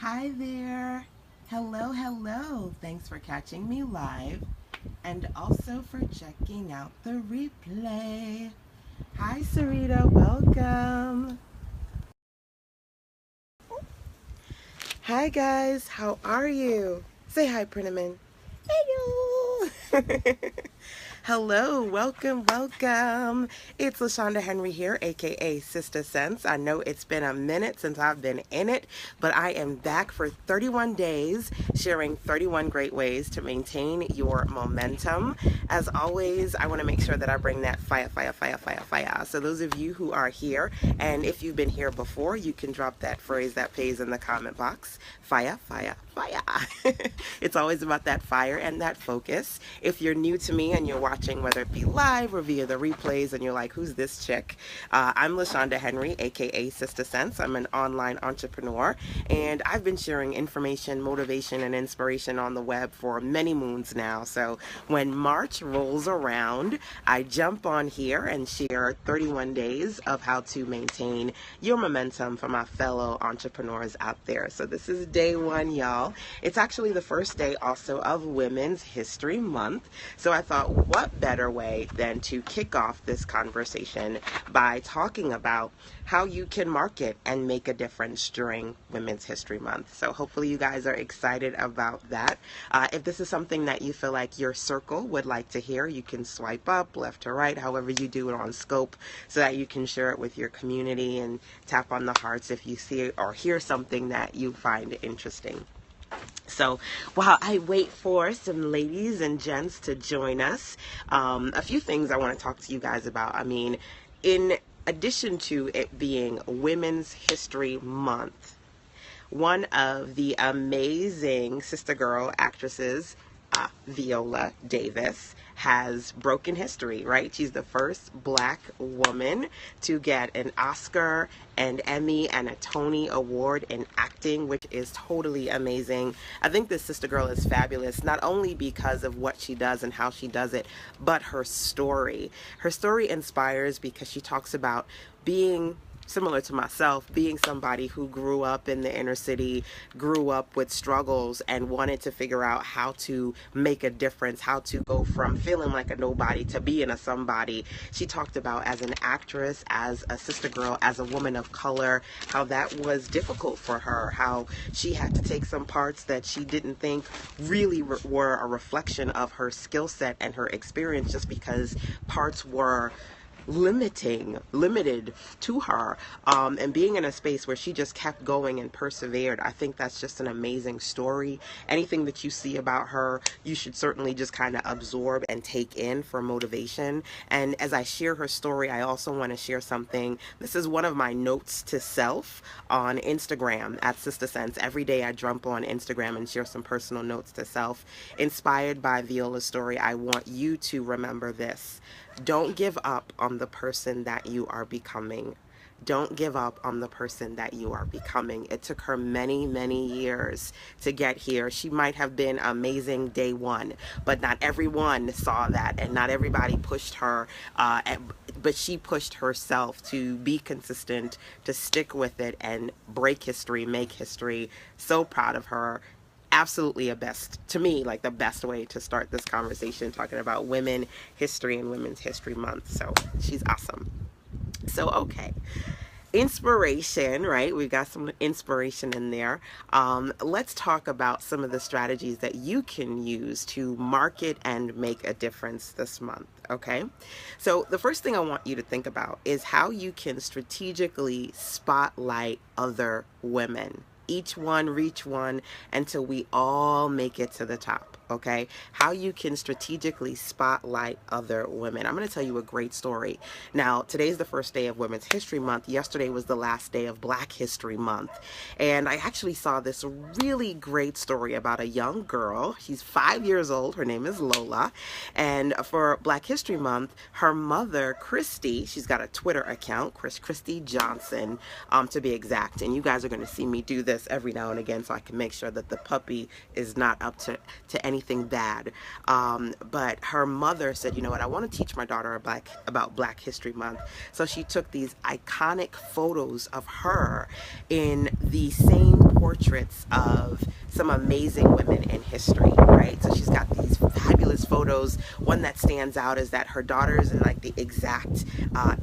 Hi there. Hello, hello. Thanks for catching me live and also for checking out the replay. Hi, Sarita. Welcome. Hi, guys. How are you? Say hi, Prinnaman. Hello. Hello, welcome, welcome. It's LaShanda Henry here, aka Sister Sense. I know it's been a minute since I've been in it, but I am back for 31 days, sharing 31 great ways to maintain your momentum. As always, I want to make sure that I bring that fire, fire, fire, fire, fire. So those of you who are here, and if you've been here before, you can drop that phrase that pays in the comment box. Fire, fire, fire. It's always about that fire and that focus. If you're new to me and you're watching, whether it be live or via the replays, and you're like, who's this chick? I'm LaShanda Henry, aka Sister Sense. I'm an online entrepreneur, and I've been sharing information, motivation, and inspiration on the web for many moons now. So when March rolls around, I jump on here and share 31 days of how to maintain your momentum for my fellow entrepreneurs out there. So this is day one, y'all. It's actually the first day also of Women's History Month. So I thought, what better way than to kick off this conversation by talking about how you can market and make a difference during Women's History Month. So hopefully you guys are excited about that. If this is something that you feel like your circle would like to hear, you can swipe up, left to right, however you do it on Scope, so that you can share it with your community and tap on the hearts if you see or hear something that you find interesting. So while I wait for some ladies and gents to join us, a few things I want to talk to you guys about. I mean, in addition to it being Women's History Month, one of the amazing sister girl actresses, Viola Davis, has broken history, right? She's the first black woman to get an Oscar, an Emmy, and a Tony Award in acting, which is totally amazing. I think this sister girl is fabulous, not only because of what she does and how she does it, but her story. Her story inspires because she talks about being similar to myself, being somebody who grew up in the inner city, grew up with struggles, and wanted to figure out how to make a difference, how to go from feeling like a nobody to being a somebody. She talked about, as an actress, as a sister girl, as a woman of color, how that was difficult for her, how she had to take some parts that she didn't think really were a reflection of her skill set and her experience, just because parts were limited to her, and being in a space where she just kept going and persevered. I think that's just an amazing story. Anything that you see about her, you should certainly just kind of absorb and take in for motivation. And as I share her story, I also want to share something. This is one of my notes to self on Instagram at Sister Sense. Every day I jump on Instagram and share some personal notes to self inspired by Viola's story. I want you to remember this: don't give up on the person that you are becoming. Don't give up on the person that you are becoming. It took her many, many years to get here. She might have been amazing day one, but not everyone saw that, and not everybody pushed her, but she pushed herself to be consistent, to stick with it, and break history, make history. So proud of her. Absolutely a best, to me, like the best way to start this conversation, talking about women history and Women's History Month. So she's awesome. So, okay. Inspiration, right? We've got some inspiration in there. Let's talk about some of the strategies that you can use to market and make a difference this month. Okay. So the first thing I want you to think about is how you can strategically spotlight other women. Each one, reach one, until we all make it to the top. Okay, how you can strategically spotlight other women. I'm going to tell you a great story. Now, today's the first day of Women's History Month. Yesterday was the last day of Black History Month. And I actually saw this really great story about a young girl. She's 5 years old. Her name is Lola. And for Black History Month, her mother, Christy, she's got a Twitter account, Christy Johnson, to be exact. And you guys are going to see me do this every now and again so I can make sure that the puppy is not up to anything bad. But her mother said, you know what, I want to teach my daughter about Black History Month. So she took these iconic photos of her in the same portraits of some amazing women in history, right? So she's got these fabulous photos. One that stands out is that her daughter is in like the exact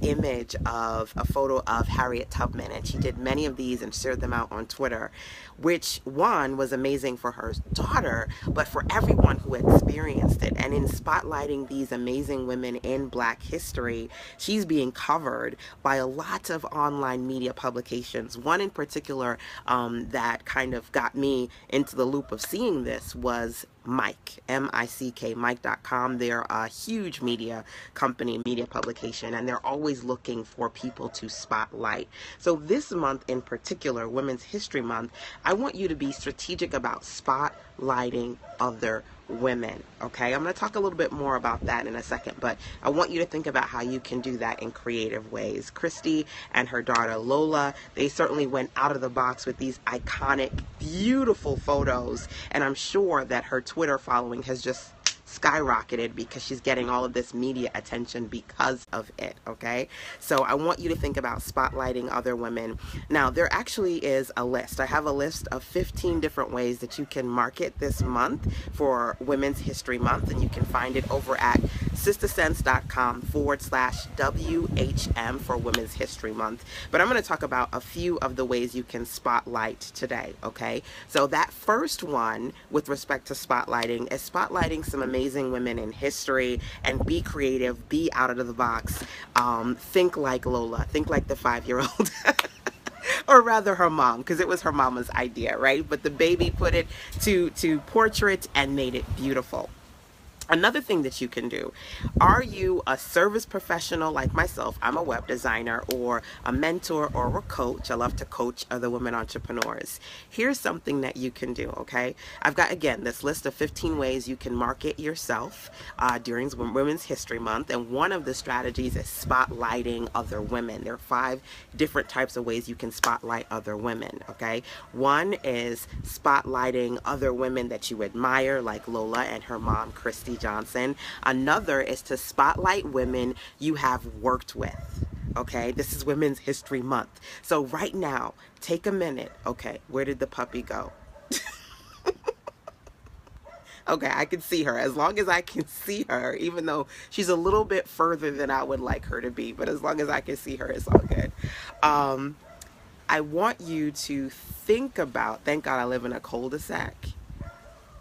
image of a photo of Harriet Tubman, and she did many of these and shared them out on Twitter, which one was amazing for her daughter, but for everyone who experienced it. And in spotlighting these amazing women in Black history, she's being covered by a lot of online media publications. One in particular that kind of got me into the loop of seeing this was Mic, M-I-C-K, Mic.com. They're a huge media company, media publication, and they're always looking for people to spotlight. So this month in particular, Women's History Month, I want you to be strategic about spotlighting other women, okay? I'm going to talk a little bit more about that in a second, but I want you to think about how you can do that in creative ways. Christy and her daughter Lola, they certainly went out of the box with these iconic, beautiful photos, and I'm sure that her Twitter following has just skyrocketed because she's getting all of this media attention because of it, okay? So I want you to think about spotlighting other women. Now, there actually is a list. I have a list of 15 different ways that you can market this month for Women's History Month, and you can find it over at sistasense.com/WHM for Women's History Month. But I'm going to talk about a few of the ways you can spotlight today, okay? So that first one with respect to spotlighting is spotlighting some amazing women in history, and be creative, be out of the box. Think like Lola, think like the 5-year-old. Or rather her mom, because it was her mama's idea, right? But the baby put it to portrait and made it beautiful. Another thing that you can do, are you a service professional like myself? I'm a web designer, or a mentor, or a coach. I love to coach other women entrepreneurs. Here's something that you can do, okay? I've got, again, this list of 15 ways you can market yourself during Women's History Month, and one of the strategies is spotlighting other women. There are 5 different types of ways you can spotlight other women, okay? One is spotlighting other women that you admire, like Lola and her mom, Christy Johnson. Another is to spotlight women you have worked with. Okay, this is Women's History Month. So right now, take a minute. Okay, where did the puppy go? Okay, I can see her. As long as I can see her, even though she's a little bit further than I would like her to be, but as long as I can see her, it's all good. I want you to think about, thank God I live in a cul-de-sac,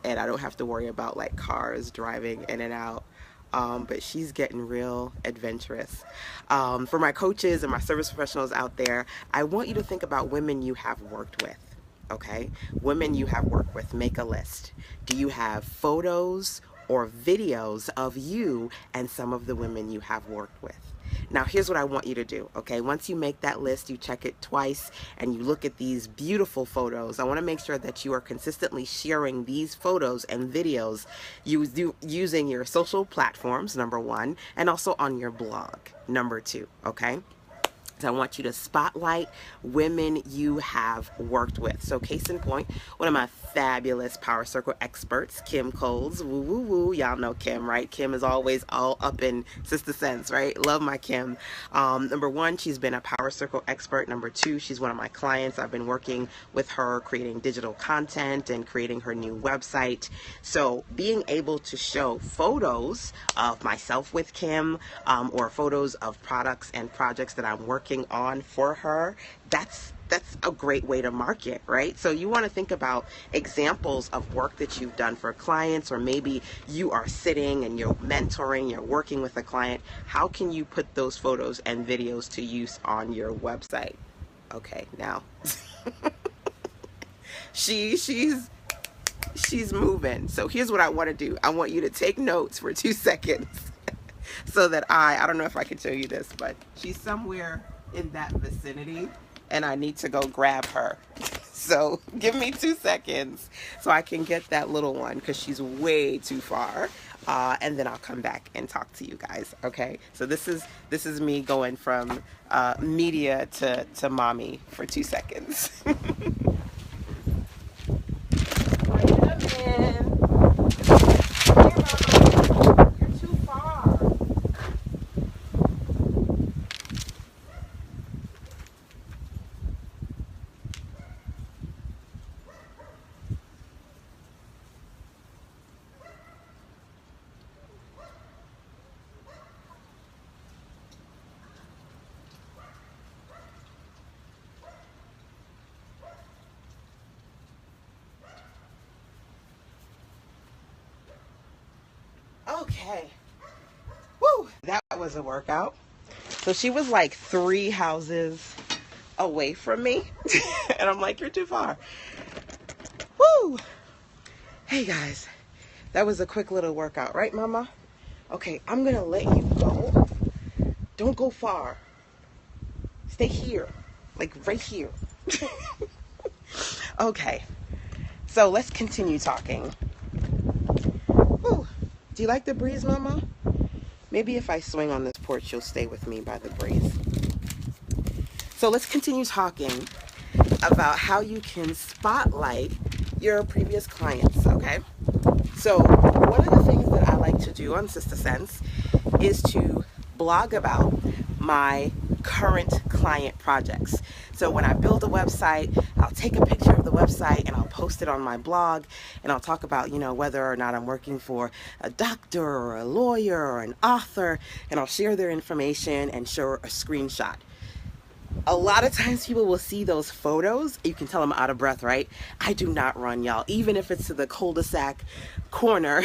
and I don't have to worry about like cars driving in and out. But she's getting real adventurous. For my coaches and my service professionals out there, I want you to think about women you have worked with, okay? Women you have worked with, make a list. Do you have photos or videos of you and some of the women you have worked with? Now, here's what I want you to do, okay? Once you make that list, you check it twice, and you look at these beautiful photos. I want to make sure that you are consistently sharing these photos and videos using your social platforms, number 1, and also on your blog, number 2, okay? So I want you to spotlight women you have worked with. So case in point, one of my fabulous Power Circle experts, Kim Coles, woo woo woo, y'all know Kim, right? Kim is always all up in Sister Sense, right? Love my Kim. Number 1, she's been a Power Circle expert. Number 2, she's one of my clients. I've been working with her creating digital content and creating her new website. So being able to show photos of myself with Kim, or photos of products and projects that I'm working on for her, that's a great way to market, right? So you want to think about examples of work that you've done for clients, or maybe you are sitting and you're mentoring, you're working with a client. How can you put those photos and videos to use on your website? Okay, now she's moving. So here's what I want to do. I want you to take notes for 2 seconds so that I don't know if I can show you this, but she's somewhere in that vicinity, and I need to go grab her. So give me 2 seconds so I can get that little one, because she's way too far, and then I'll come back and talk to you guys. Okay, so this is me going from media to mommy for 2 seconds. Bring them in. You're too far. Okay. Woo! That was a workout. So she was like 3 houses away from me. And I'm like, you're too far. Woo! Hey guys, that was a quick little workout, right, Mama? Okay, I'm gonna let you go. Don't go far. Stay here, like right here. Okay, so let's continue talking. Woo. Do you like the breeze, Mama? Maybe if I swing on this porch, you'll stay with me by the breeze. So let's continue talking about how you can spotlight your previous clients, okay? So one of the things that I like to do on Sister Sense is to blog about my current client projects. So when I build a website, I'll take a picture of the website and I'll post it on my blog, and I'll talk about, whether or not I'm working for a doctor or a lawyer or an author, and I'll share their information and show a screenshot. A lot of times people will see those photos. You can tell I'm out of breath, right? I do not run, y'all. Even if it's to the cul-de-sac corner,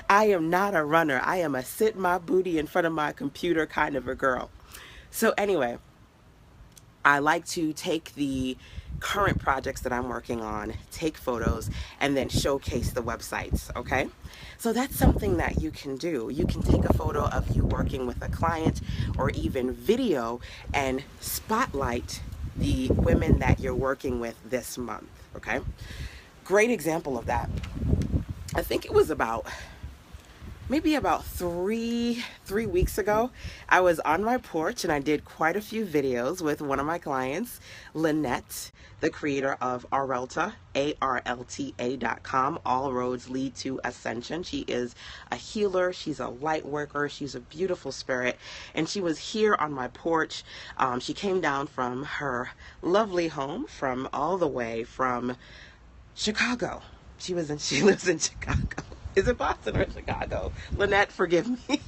I am not a runner. I am a sit my booty in front of my computer kind of a girl. So anyway, I like to take the current projects that I'm working on, take photos, and then showcase the websites, okay? So that's something that you can do. You can take a photo of you working with a client or even video and spotlight the women that you're working with this month, okay? Great example of that. I think it was maybe about three weeks ago, I was on my porch and I did quite a few videos with one of my clients, Lynette, the creator of Arelta, ARLTA.com. All roads lead to ascension. She is a healer. She's a light worker. She's a beautiful spirit. And she was here on my porch. She came down from her lovely home from all the way from Chicago. She lives in Chicago. Is it Boston or Chicago? Lynette, forgive me.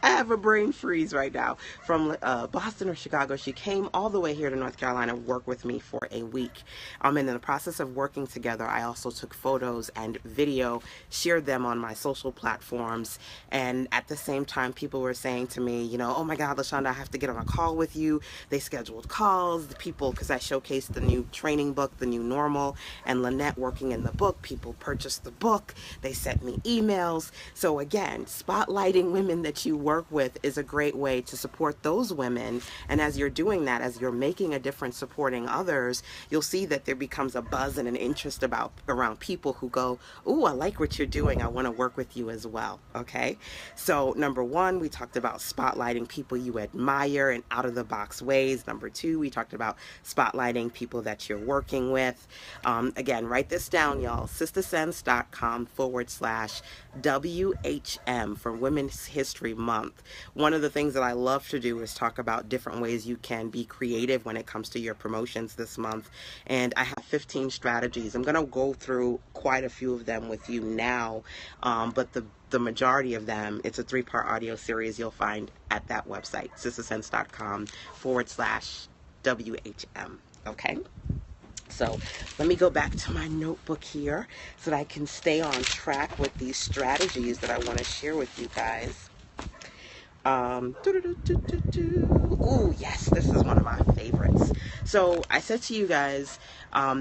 I have a brain freeze right now. From Boston or Chicago, she came all the way here to North Carolina to work with me for a week. And in the process of working together, I also took photos and video, shared them on my social platforms. And at the same time, people were saying to me, oh my God, LaShanda, I have to get on a call with you. They scheduled calls. The people, because I showcased the new training book, The New Normal, and Lynette working in the book. People purchased the book. They sent me emails. So again, spotlighting women that you work with is a great way to support those women. And as you're doing that, as you're making a difference supporting others, you'll see that there becomes a buzz and an interest around people who go, ooh, I like what you're doing. I want to work with you as well. Okay. So number one, we talked about spotlighting people you admire in out of the box ways. Number two, we talked about spotlighting people that you're working with. Again, write this down, y'all. sistersense.com/WHM for Women's History Month. One of the things that I love to do is talk about different ways you can be creative when it comes to your promotions this month. And I have 15 strategies. I'm going to go through quite a few of them with you now, but the majority of them, it's a 3-part audio series you'll find at that website, sistersense.com/WHM. Okay? So let me go back to my notebook here so that I can stay on track with these strategies that I want to share with you guys. Ooh, yes, this is one of my favorites. So I said to you guys,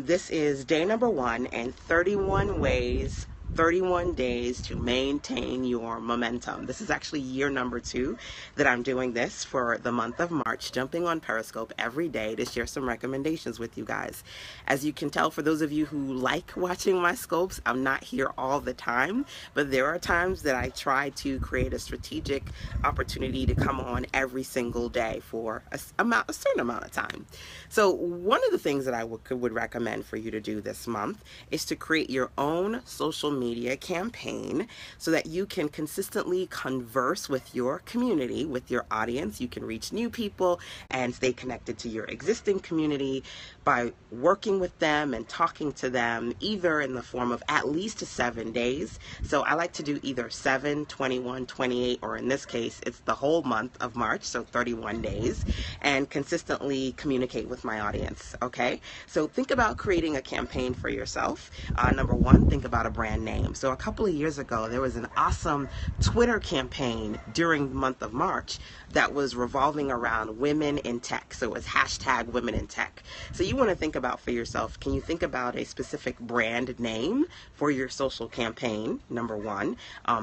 this is day number 1 and 31 ways, 31 days to maintain your momentum. This is actually year number 2 that I'm doing this for the month of March, jumping on Periscope every day to share some recommendations with you guys. As you can tell, for those of you who like watching my scopes, I'm not here all the time, but there are times that I try to create a strategic opportunity to come on every single day for a certain amount of time. So one of the things that I would recommend for you to do this month is to create your own social media campaign so that you can consistently converse with your community, with your audience. You can reach new people and stay connected to your existing community by working with them and talking to them, either in the form of at least 7 days. So I like to do either 7, 21, 28, or in this case, it's the whole month of March, so 31 days, and consistently communicate with my audience, okay? So think about creating a campaign for yourself. Number 1, think about a brand name. name. So a couple of years ago, there was an awesome Twitter campaign during the month of March that was revolving around women in tech. So it was hashtag women in tech. So you want to think about for yourself, can you think about a specific brand name for your social campaign? Number one.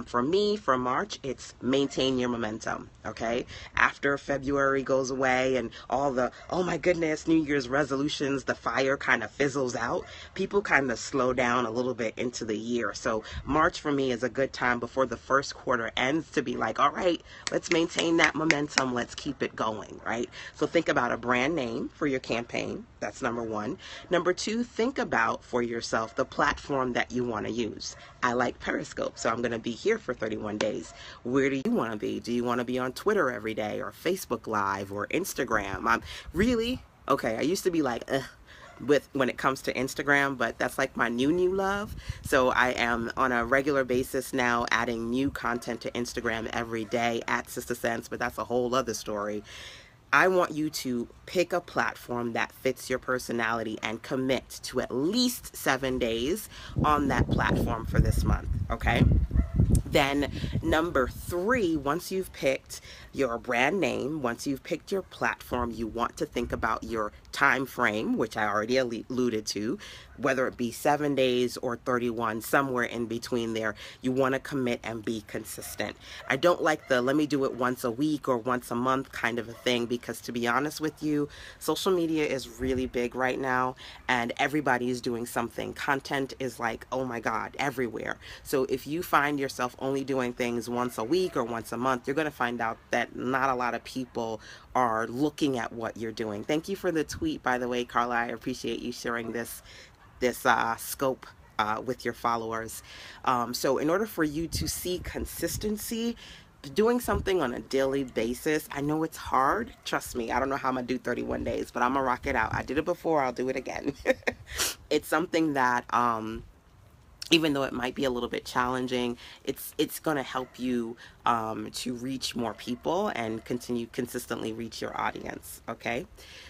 For me, for March, it's maintain your momentum. Okay. After February goes away and all the, oh my goodness, New Year's resolutions, the fire kind of fizzles out, people kind of slow down a little bit into the year. So March for me is a good time before the first quarter ends to be like, all right, let's maintain that momentum. Let's keep it going, right? So think about a brand name for your campaign. That's number one. Number two, think about for yourself the platform that you want to use. I like Periscope, so I'm going to be here for 31 days. Where do you want to be? Do you want to be on Twitter every day or Facebook Live or Instagram? I'm really, okay, I used to be like, with when it comes to Instagram, but that's like my new love. So I am on a regular basis now adding new content to Instagram every day at Sister Sense, but that's a whole other story. I want you to pick a platform that fits your personality and commit to at least 7 days on that platform for this month, okay? Then number three, once you've picked your brand name, once you've picked your platform, you want to think about your time frame, which I already alluded to, whether it be 7 days or 31, somewhere in between there. You want to commit and be consistent. I don't like the let me do it once a week or once a month kind of a thing, because to be honest with you, social media is really big right now and everybody is doing something. Content is like, oh my God, everywhere. So if you find yourself only doing things once a week or once a month, you're going to find out that not a lot of people are looking at what you're doing. Thank you for the tweet, by the way, Carla. I appreciate you sharing this scope with your followers. So in order for you to see consistency, doing something on a daily basis, I know it's hard. Trust me, I don't know how I'm going to do 31 days, but I'm going to rock it out. I did it before, I'll do it again. It's something that even though it might be a little bit challenging, it's going to help you to reach more people and continue consistently reach your audience. Okay,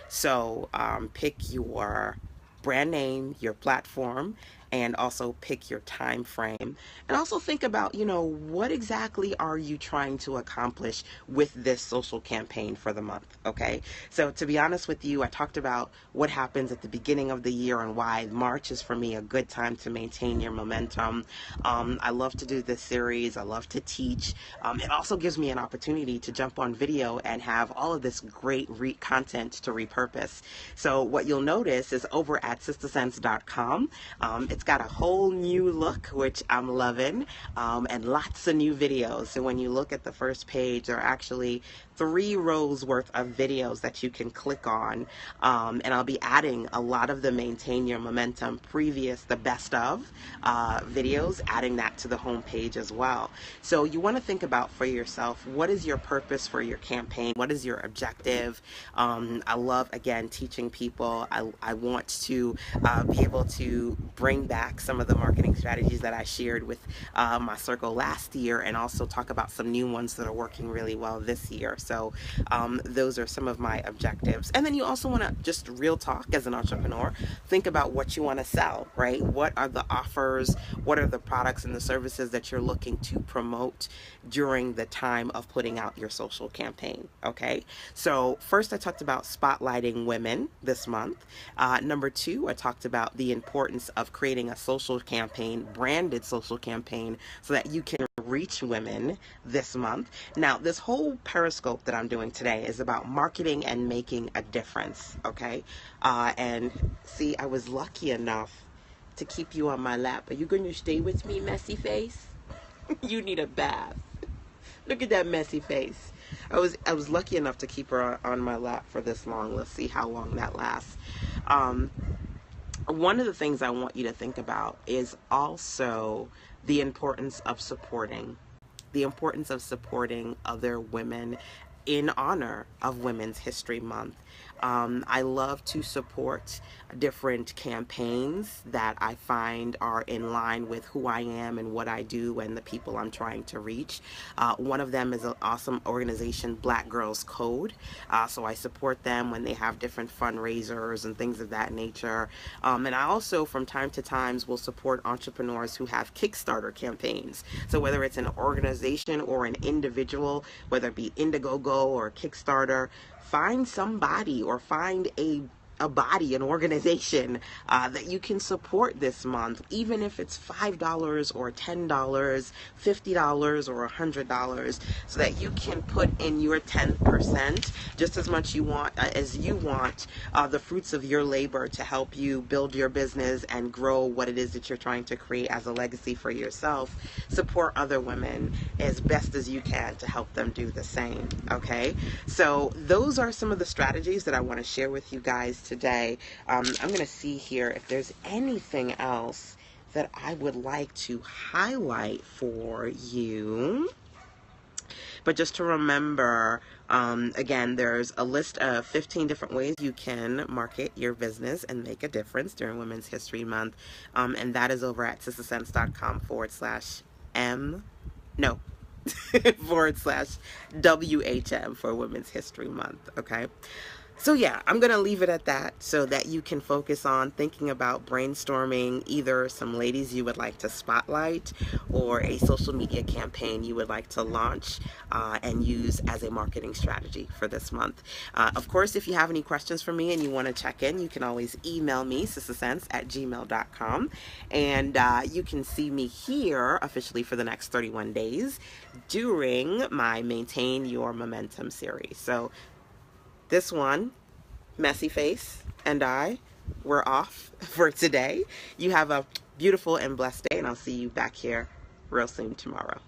so pick your brand name, your platform, and also pick your time frame. And also think about, what exactly are you trying to accomplish with this social campaign for the month, okay? So to be honest with you, I talked about what happens at the beginning of the year and why March is for me a good time to maintain your momentum. I love to do this series. I love to teach. It also gives me an opportunity to jump on video and have all of this great content to repurpose. So what you'll notice is over at sistersense.com, it's got a whole new look, which I'm loving, and lots of new videos. So when you look at the first page, there are actually 3 rows worth of videos that you can click on, and I'll be adding a lot of the Maintain Your Momentum previous, the best of videos, adding that to the home page as well. So you want to think about for yourself, what is your purpose for your campaign? What is your objective? I love, again, teaching people. I want to be able to bring back some of the marketing strategies that I shared with my circle last year, and also talk about some new ones that are working really well this year. So those are some of my objectives. And then you also want to, just real talk as an entrepreneur, think about what you want to sell, right? What are the offers? What are the products and the services that you're looking to promote during the time of putting out your social campaign, okay? So first I talked about spotlighting women this month. Number 2, I talked about the importance of creating a social campaign, branded social campaign, so that you can reach women this month. Now, this whole Periscope that I'm doing today is about marketing and making a difference, okay? And see, I was lucky enough to keep you on my lap. Are you going to stay with me, messy face? You need a bath. Look at that messy face. I was lucky enough to keep her on my lap for this long. Let's see how long that lasts. One of the things I want you to think about is also the importance of supporting other women in honor of Women's History Month. I love to support different campaigns that I find are in line with who I am and what I do and the people I'm trying to reach. One of them is an awesome organization, Black Girls Code. So I support them when they have different fundraisers and things of that nature. And I also, from time to time, will support entrepreneurs who have Kickstarter campaigns. So whether it's an organization or an individual, whether it be Indiegogo or Kickstarter, find somebody or find a body, an organization that you can support this month, even if it's $5 or $10, $50 or $100, so that you can put in your 10%, just as much you want the fruits of your labor to help you build your business and grow what it is that you're trying to create as a legacy for yourself. Support other women as best as you can to help them do the same. Okay, so those are some of the strategies that I want to share with you guys today. I'm going to see here if there's anything else that I would like to highlight for you. But just to remember, again, there's a list of 15 different ways you can market your business and make a difference during Women's History Month. And that is over at sistasense.com/M. No. /WHM for Women's History Month. Okay. So yeah, I'm going to leave it at that so that you can focus on thinking about brainstorming either some ladies you would like to spotlight or a social media campaign you would like to launch and use as a marketing strategy for this month. Of course, if you have any questions for me and you want to check in, you can always email me, sistasense@gmail.com, and you can see me here officially for the next 31 days during my Maintain Your Momentum series. So this one, Messy Face and we're off for today. You have a beautiful and blessed day, and I'll see you back here real soon tomorrow.